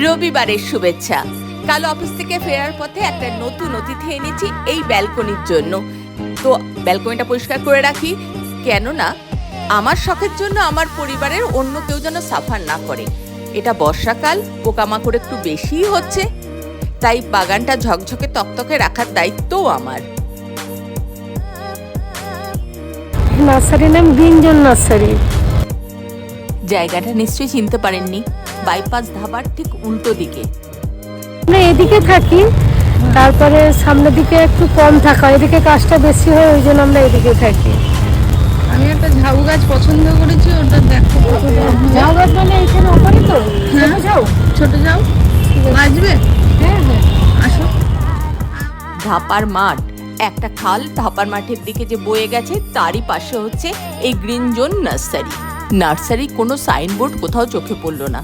রবিবারের শুভেচ্ছা। কাল অফিস থেকে ফেরার পথে একটা নতুন অতিথি এনেছি এই ব্যালকনির জন্য। তো ব্যালকনিটা পরিষ্কার করে রাখি, কেননা আমার শখের জন্য আমার পরিবারের অন্য কেউ যেন সাফার না করে। এটা বর্ষাকাল, পোকামাকড় একটু বেশিই হচ্ছে, তাই বাগানটা ঝকঝকে তকতকে রাখার দায়িত্বও আমার। নার্সারির নাম গ্রিনজন নার্সারি। জায়গাটা নিশ্চয়ই চিনতে পারেননি, বাইপাস ধাবার ঠিক উল্টো দিকে। আমরা এদিকে থাকি, তারপরে সামনের দিকে একটু কম থাকা, এদিকে কাজটা বেশি হয়, ওই জন্য আমরা এদিকে থাকি। আমি একটা ঝাউ গাছ পছন্দ করেছি, ওটা দেখো। ঝাউ গাছ মানে এখানে ওপরে তো হ্যাঁ, ঝাউ। ছোট ঝাউ বাজবে। হ্যাঁ হ্যাঁ, আসো। ধাপার মাঠ, একটা খাল ধাপার মাঠের দিকে যে বয়ে গেছে তারই পাশে হচ্ছে এই গ্রিন জোন নার্সারি। নার্সারি কোনো সাইনবোর্ড কোথাও চোখে পড়লো না,